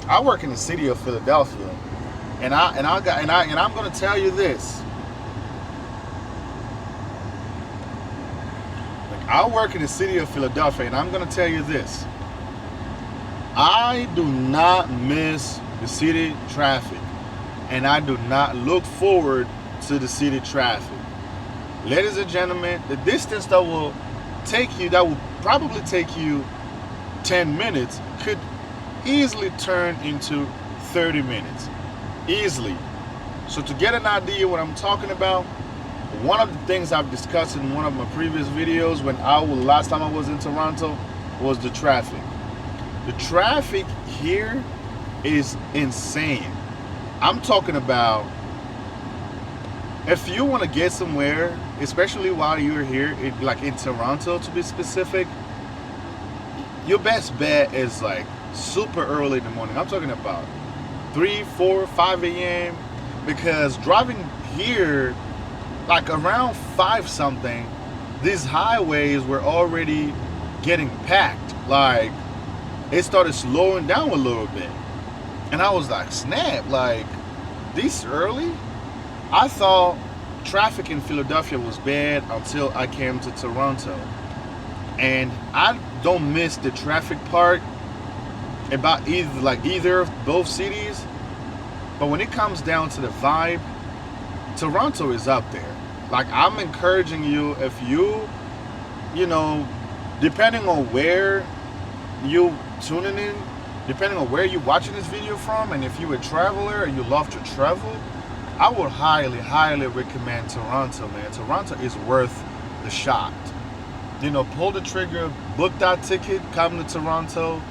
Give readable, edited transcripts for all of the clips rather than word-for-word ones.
I work in the city of Philadelphia, and I'm going to tell you this. Like, I work in the city of Philadelphia, and I'm going to tell you this. I do not miss the city traffic, and I do not look forward to the city traffic. Ladies and gentlemen, the distance that will probably take you 10 minutes could easily turn into 30 minutes. Easily. So to get an idea what I'm talking about, one of the things I've discussed in one of my previous videos last time I was in Toronto was the traffic. The traffic here is insane. I'm talking about if you want to get somewhere, especially while you're here, like in Toronto to be specific, your best bet is like super early in the morning. I'm talking about 3, 4, 5 a.m. Because driving here, like around 5 something, these highways were already getting packed. Like, it started slowing down a little bit. And I was like, snap, like, this early? I thought traffic in Philadelphia was bad until I came to Toronto. And I don't miss the traffic part about either of both cities. But when it comes down to the vibe, Toronto is up there. Like, I'm encouraging you, if you know, depending on where you tuning in, depending on where you're watching this video from, and if you're a traveler and you love to travel, I would highly, highly recommend Toronto, man. Toronto is worth the shot. You know, pull the trigger, book that ticket, come to Toronto,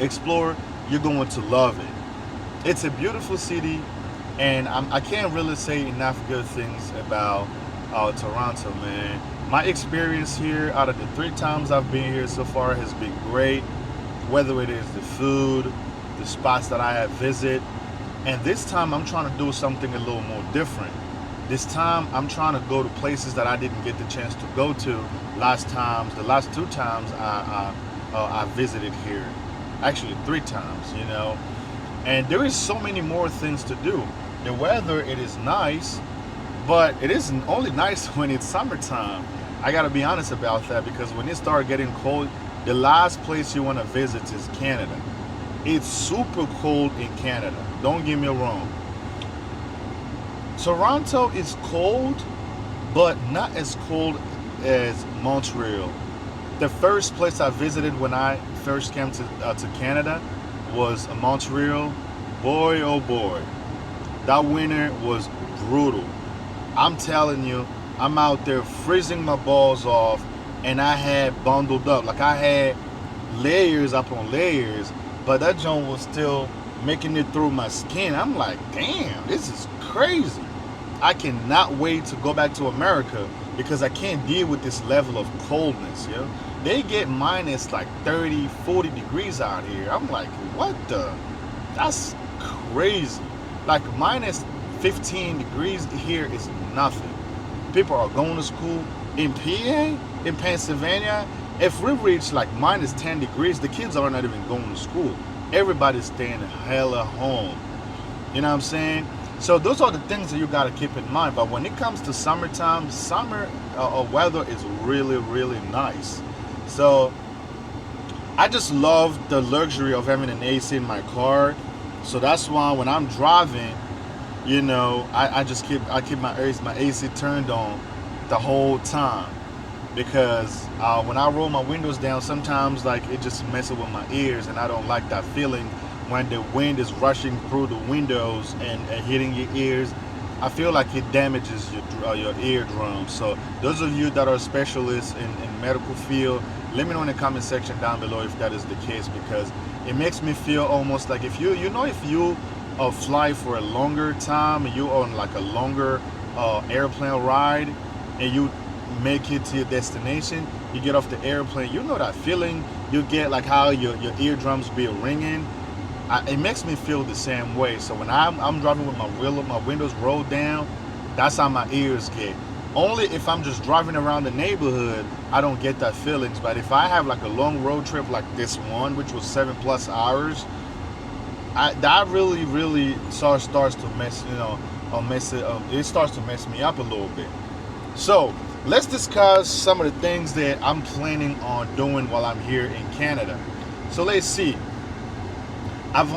explore. You're going to love it. It's a beautiful city, and I can't really say enough good things about Toronto, man. My experience here, out of the 3 times I've been here so far, has been great. Whether it is the food, the spots that I have visited, and this time I'm trying to do something a little more different. This time I'm trying to go to places that I didn't get the chance to go to the last 2 times I visited here. Actually 3 times, you know. And there is so many more things to do. The weather, it is nice, but it isn't only nice when it's summertime. I gotta be honest about that, because when it starts getting cold, the last place you want to visit is Canada. It's super cold in Canada. Don't get me wrong. Toronto is cold, but not as cold as Montreal. The first place I visited when I first came to Canada was Montreal. Boy, oh boy, that winter was brutal. I'm telling you, I'm out there freezing my balls off, and I had bundled up. Like, I had layers upon layers, but that joint was still making it through my skin. I'm like, damn, this is crazy. I cannot wait to go back to America, because I can't deal with this level of coldness, yo. They get minus like 30, 40 degrees out here. I'm like, what the? That's crazy. Like, minus 15 degrees here is nothing. People are going to school. In PA, in Pennsylvania, if we reach like minus 10 degrees, the kids are not even going to school. Everybody's staying hella home. You know what I'm saying? So those are the things that you got to keep in mind. But when it comes to summertime, summer weather is really, really nice. So I just love the luxury of having an AC in my car. So that's why when I'm driving, you know, I keep my AC turned on the whole time, because when I roll my windows down, sometimes like it just messes with my ears, and I don't like that feeling when the wind is rushing through the windows and hitting your ears. I feel like it damages your eardrums. So those of you that are specialists in medical field, let me know in the comment section down below if that is the case, because it makes me feel almost like if you fly for a longer time, and you on like a longer airplane ride, and you make it to your destination, you get off the airplane, you know that feeling you get, like how your eardrums be ringing. It makes me feel the same way. So when I'm driving with my windows rolled down, that's how my ears get. Only if I'm just driving around the neighborhood, I don't get that feelings. But if I have like a long road trip like this one, which was 7+ hours, that really starts to mess, it starts to mess me up a little bit. So let's discuss some of the things that I'm planning on doing while I'm here in Canada. So let's see. I've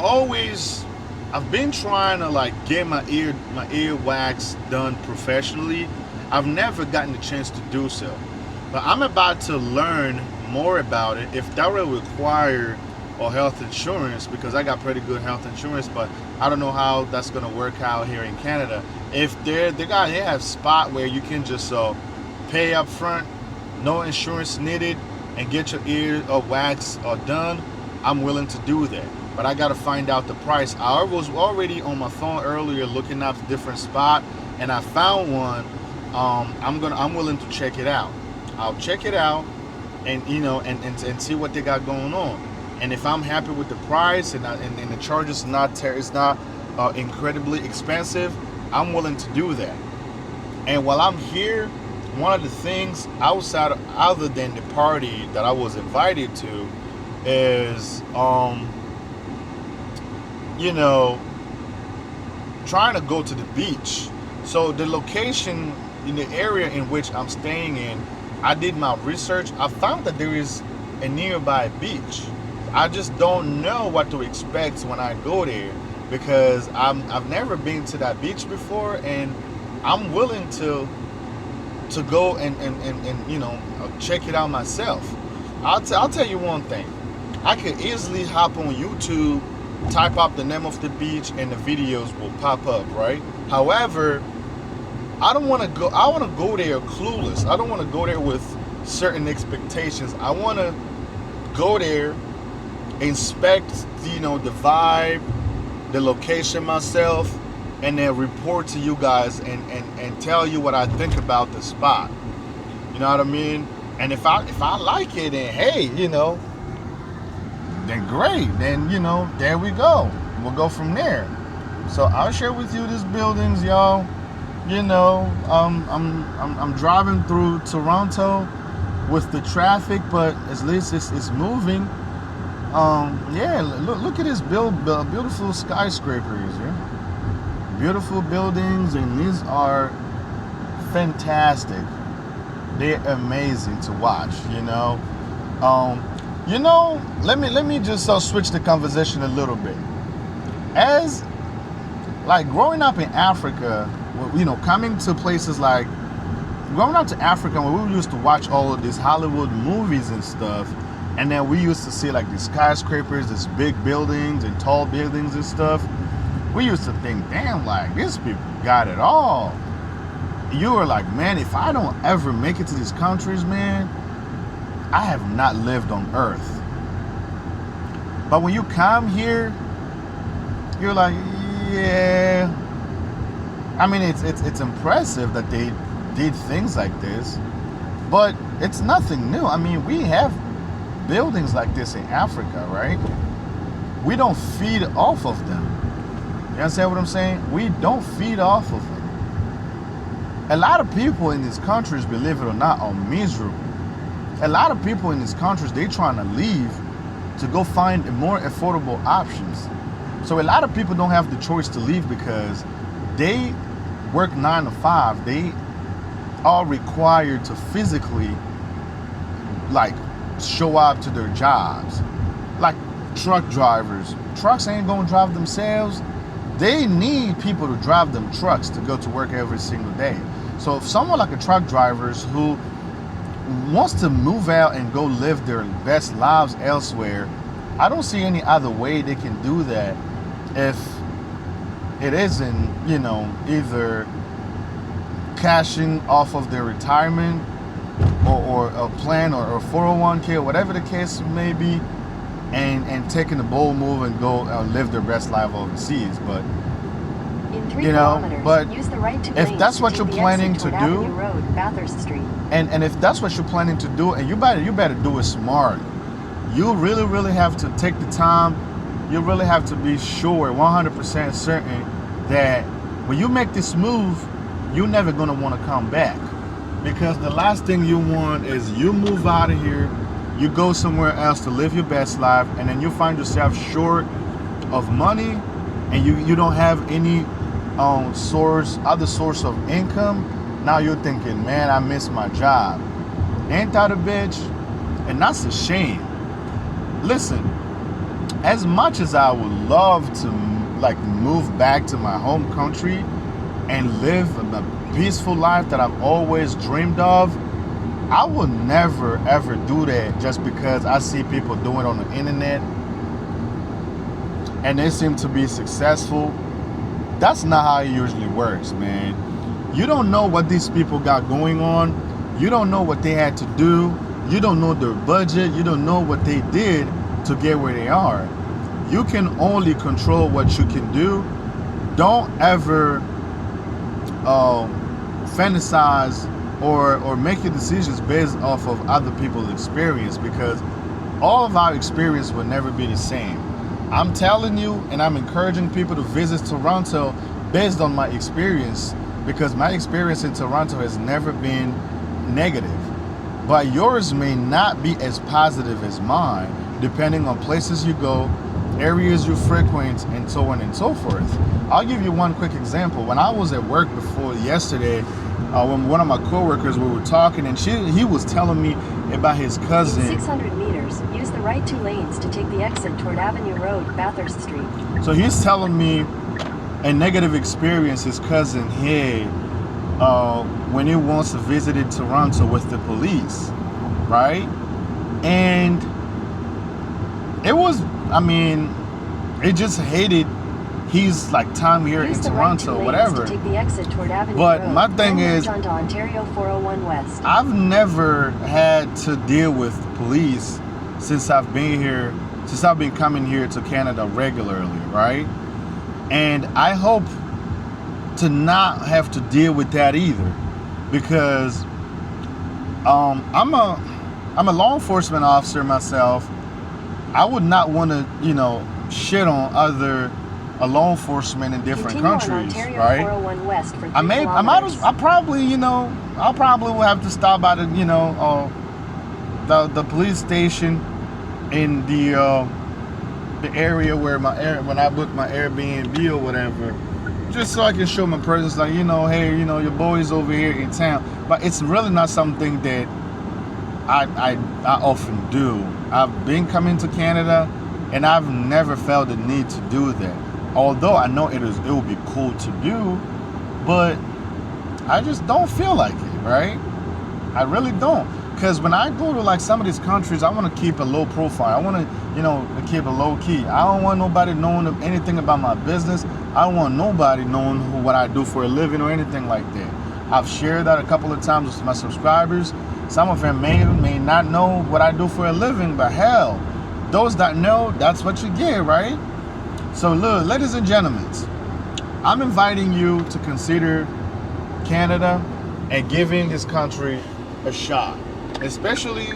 been trying to like get my ear wax done professionally. I've never gotten the chance to do so. But I'm about to learn more about it. If that will require or health insurance, because I got pretty good health insurance, but I don't know how that's gonna work out here in Canada. If they have spot where you can just pay up front, no insurance needed, and get your ear wax done, I'm willing to do that. But I gotta find out the price. I was already on my phone earlier looking up different spot, and I found one. I'm willing to check it out. I'll check it out, and and see what they got going on. And if I'm happy with the price and the charge is not incredibly expensive, I'm willing to do that. And while I'm here, one of the things other than the party that I was invited to is trying to go to the beach. So the location in the area in which I'm staying in, I did my research. I found that there is a nearby beach. I just don't know what to expect when I go there, because I've never been to that beach before, and I'm willing to go and check it out myself. I'll tell you one thing. I could easily hop on YouTube, type up the name of the beach, and the videos will pop up, right? However, I want to go there clueless. I don't want to go there with certain expectations. I want to go there, inspect, the vibe, the location myself, and then report to you guys and tell you what I think about the spot. You know what I mean? And if I like it, then hey, then great. Then there we go. We'll go from there. So I'll share with you these buildings, y'all. I'm driving through Toronto with the traffic, but at least it's moving. Look at this beautiful skyscrapers, yeah? Beautiful buildings, and these are fantastic. They're amazing to watch, let me just switch the conversation a little bit. As like growing up in Africa, coming to places like growing up to Africa, when we used to watch all of these Hollywood movies and stuff, and then we used to see like these skyscrapers, these big buildings and tall buildings and stuff. We used to think, damn, like these people got it all. You were like, man, if I don't ever make it to these countries, man, I have not lived on Earth. But when you come here, you're like, yeah. I mean, it's impressive that they did things like this, but it's nothing new. I mean, we have buildings like this in Africa, right? We don't feed off of them. You understand what I'm saying? We don't feed off of them. A lot of people in these countries, believe it or not, are miserable. A lot of people in these countries, they're trying to leave to go find more affordable options. So a lot of people don't have the choice to leave because they work 9 to 5. They are required to physically like show up to their jobs. Like truck drivers. Trucks ain't gonna drive themselves. They need people to drive them trucks to go to work every single day. So if someone like a truck driver who wants to move out and go live their best lives elsewhere, I don't see any other way they can do that if it isn't, either cashing off of their retirement or a plan or a 401k or whatever the case may be, and taking a bold move and go live their best life overseas. But in 3 kilometers, but use the right if that's what you're planning to do, Road, Bathurst Street. and if that's what you're planning to do, and you better do it smart. You really have to take the time. You really have to be sure, 100% certain, that when you make this move, you're never gonna want to come back. Because the last thing you want is you move out of here, you go somewhere else to live your best life, and then you find yourself short of money, and you don't have any other source of income, now you're thinking, man, I miss my job. Ain't that a bitch? And that's a shame. Listen, as much as I would love to like move back to my home country and live a peaceful life that I've always dreamed of, I will never ever do that just because I see people doing it on the internet and they seem to be successful. That's not how it usually works, man. You don't know what these people got going on. You don't know what they had to do. You don't know their budget. You don't know what they did to get where they are. You can only control what you can do. Don't ever fantasize or make your decisions based off of other people's experience, because all of our experience will never be the same. I'm telling you, and I'm encouraging people to visit Toronto based on my experience, because my experience in Toronto has never been negative. But yours may not be as positive as mine, depending on places you go, areas you frequent, and so on and so forth. I'll give you one quick example. When I was at work before yesterday, when one of my coworkers, we were talking, and he was telling me about his cousin. In 600 meters, use the right 2 lanes to take the exit toward Avenue Road, Bathurst Street. So he's telling me a negative experience his cousin had when he once visited Toronto with the police, right? And it was, I mean, it just hated his like time here in Toronto, whatever. To take the exit toward Avenue But Road, my thing is, onto Ontario 401 West. I've never had to deal with police since I've been here, since I've been coming here to Canada regularly, right? And I hope to not have to deal with that either, because I'm a law enforcement officer myself. I would not want to, shit on other law enforcement in different countries, right? 401 West for 3 I probably, I'll probably will have to stop by the police station in the area where when I book my Airbnb or whatever, just so I can show my presence, like, hey, your boy's over here in town. But it's really not something that I often do. I've been coming to Canada, and I've never felt the need to do that. Although I know it would be cool to do, but I just don't feel like it, right? I really don't. Because when I go to like some of these countries, I want to keep a low profile. I want to, keep a low key. I don't want nobody knowing anything about my business. I don't want nobody knowing what I do for a living or anything like that. I've shared that a couple of times with my subscribers. Some of them may not know what I do for a living, but hell, those that know, that's what you get, right? So look, ladies and gentlemen, I'm inviting you to consider Canada and giving this country a shot. Especially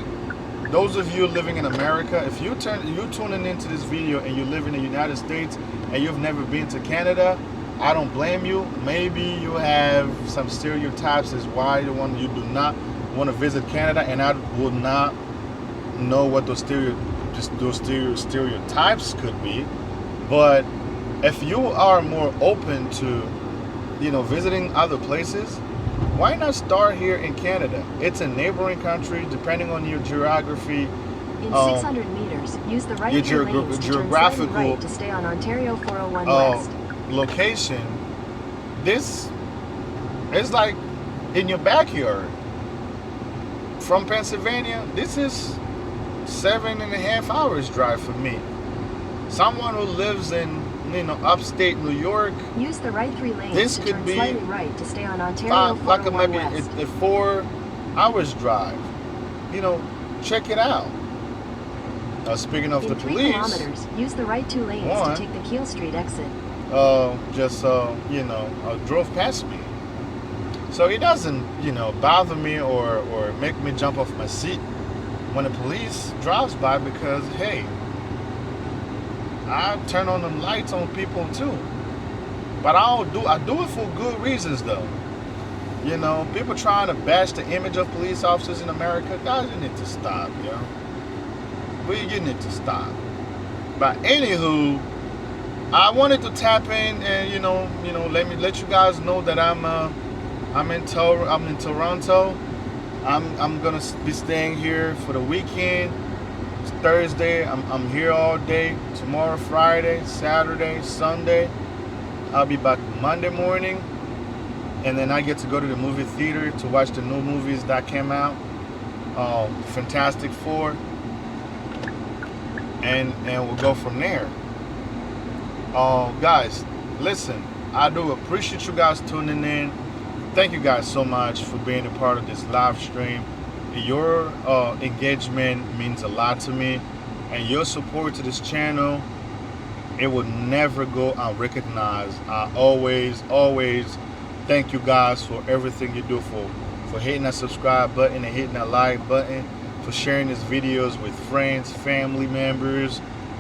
those of you living in America. If you're tuning into this video and you live in the United States and you've never been to Canada, I don't blame you. Maybe you have some stereotypes as why you do not want to visit Canada, and I would not know what those stereotypes could be. But if you are more open to, visiting other places, why not start here in Canada? It's a neighboring country, depending on your geography. In 600 meters, use the right 2 lanes to geographical turn right to stay on Ontario 401 West. Location. This is like in your backyard. From Pennsylvania, this is 7.5 hours drive for me. Someone who lives in upstate New York, use the right 3 lanes this to could turn be slightly right to stay on Ontario 401 West. Maybe a 4 hours drive. Check it out. Speaking of the police, 3 kilometers, use the right 2 lanes to take the Keele Street exit. Drove past me. So it doesn't, bother me or make me jump off my seat when the police drives by, because, hey, I turn on them lights on people too. But I do it for good reasons though. People trying to bash the image of police officers in America. Guys, you need to stop, You need to stop. But anywho, I wanted to tap in and let you guys know that I'm in Toronto. I'm gonna be staying here for the weekend. It's Thursday. I'm here all day. Tomorrow, Friday, Saturday, Sunday. I'll be back Monday morning, and then I get to go to the movie theater to watch the new movies that came out. Fantastic Four, and we'll go from there. Guys, listen, I do appreciate you guys tuning in. Thank you guys so much for being a part of this live stream. Your engagement means a lot to me, and your support to this channel, it will never go unrecognized. I always thank you guys for everything you do, for hitting that subscribe button and hitting that like button, for sharing these videos with friends, family members,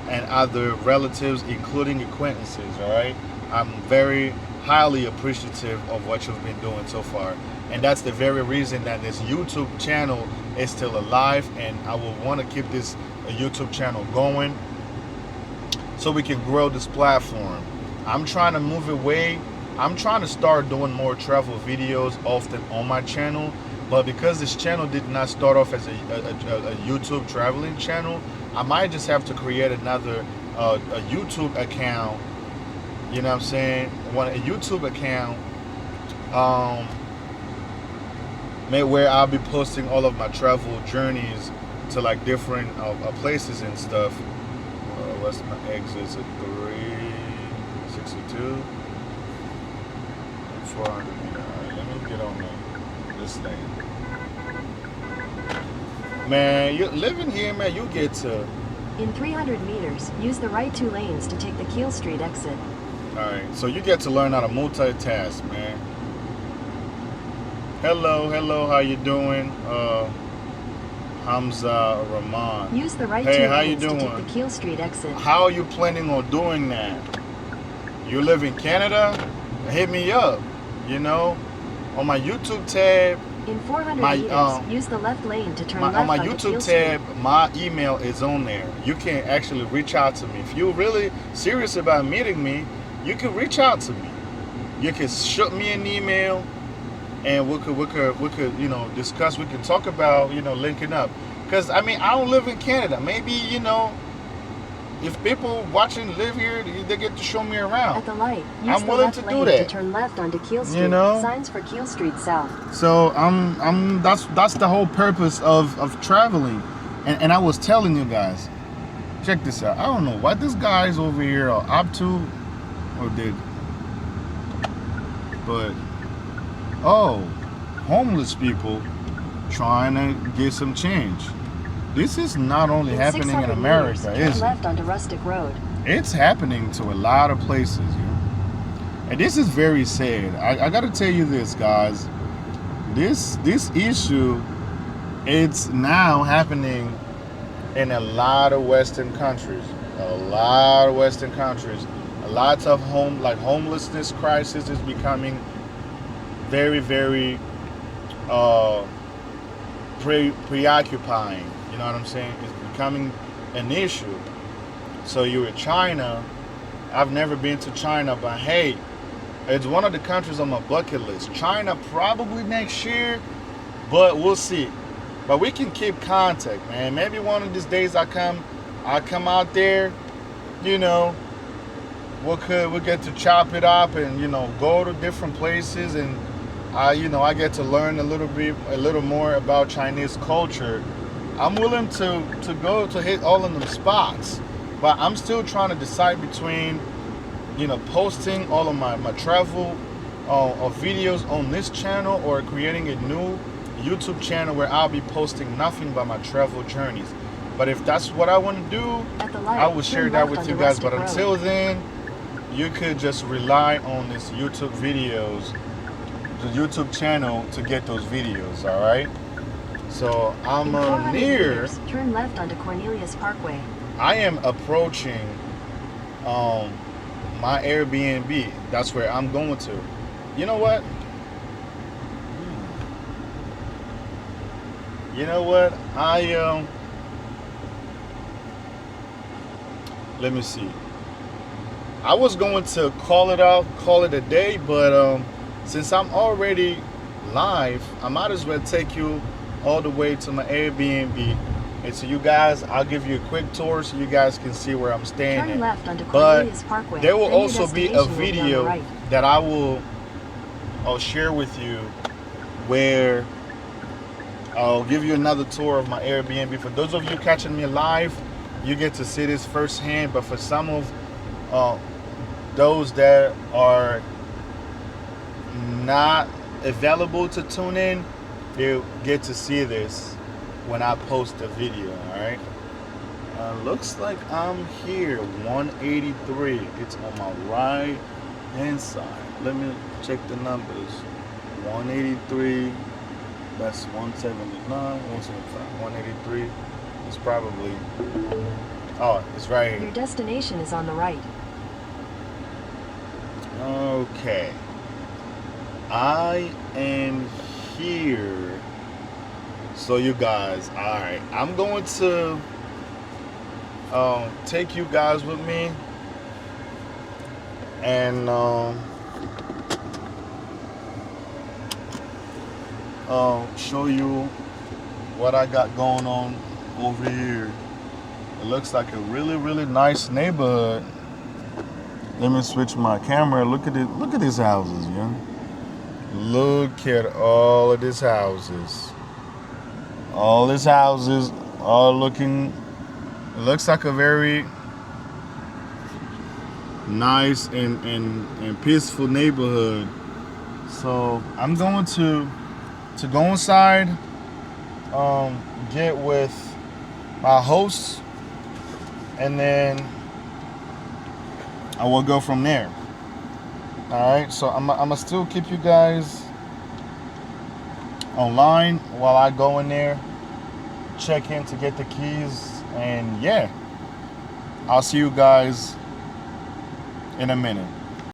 and other relatives, including acquaintances. All right, I'm very highly appreciative of what you've been doing so far, and that's the very reason that this YouTube channel is still alive, and I will want to keep this YouTube channel going so we can grow this platform. I'm trying to move away. I'm trying to start doing more travel videos often on my channel, but because this channel did not start off as a YouTube traveling channel, I might just have to create another a YouTube account. You know what I'm saying? A YouTube account where I'll be posting all of my travel journeys to like different places and stuff. What's my exits at 362? 400 meters. Alright, let me get on this thing. Man, you living here, man, you get to... In 300 meters, use the right 2 lanes to take the Keel Street exit. Alright, so you get to learn how to multitask, man. Hello, how you doing? Hamza Rahman. Use the right 2 lanes to take the Keel Street exit. How are you planning on doing that? You live in Canada? Hit me up, on my YouTube tab. In 400 meters, use the left lane to turn left on my onto YouTube Keel tab. Street. My email is on there. You can actually reach out to me. If you're really serious about meeting me, you can reach out to me. You can shoot me an email, and we could discuss. We can talk about linking up. Because I don't live in Canada. Maybe if people watching live here, they get to show me around. At the light, use I'm the willing left to lane do that. to turn left onto Keel Street. Signs for Keel Street South. So that's the whole purpose of traveling. And I was telling you guys, check this out. I don't know what this guy's over here are up to or did. But homeless people trying to get some change. This is not only happening in America, turn left onto Rustic Road. It's happening to a lot of places, and this is very sad. I gotta tell you this, guys. This issue, it's now happening in a lot of Western countries. A lot of homelessness crisis is becoming very, very preoccupying. You know what I'm saying? It's becoming an issue. So you're in China. I've never been to China, but hey, it's one of the countries on my bucket list. China probably next year, but we'll see. But we can keep contact, man. Maybe one of these days I come out there, we'll get to chop it up and go to different places, and I get to learn a little more about Chinese culture. I'm willing to go to hit all of them spots, but I'm still trying to decide between posting all of my travel videos on this channel or creating a new YouTube channel where I'll be posting nothing but my travel journeys. But if that's what I want to do, I will share that with you guys. But until then, you could just rely on this YouTube channel to get those videos. All right. So I'm near. Turn left onto Cornelius Parkway. I am approaching my Airbnb. That's where I'm going to. You know what? Let me see. I was going to call it a day, but since I'm already live, I might as well take you all the way to my Airbnb. And so you guys, I'll give you a quick tour so you guys can see where I'm staying Turn at. left onto But Cornelius Parkway. there will Then your also be a destination will be on the video right. that I'll share with you where I'll give you another tour of my Airbnb. For those of you catching me live, you get to see this firsthand. But for some of those that are not available to tune in, they'll get to see this when I post the video. All right. Looks like I'm here, 183. It's on my right hand side. Let me check the numbers. 183. That's 179, 175, 183. It's probably. Oh, it's right Your here. destination is on the right. Okay. I am here. So you guys, all right. I'm going to take you guys with me and show you what I got going on over here. It looks like a really, really nice neighborhood. Let me switch my camera. Look at it. Look at these houses, yeah. Look at all of these houses. All these houses are looking. It looks like a very nice and peaceful neighborhood. So I'm going to go inside, get with my host, and then I will go from there. All right. So I'm gonna still keep you guys online while I go in there, check in to get the keys, and yeah, I'll see you guys in a minute.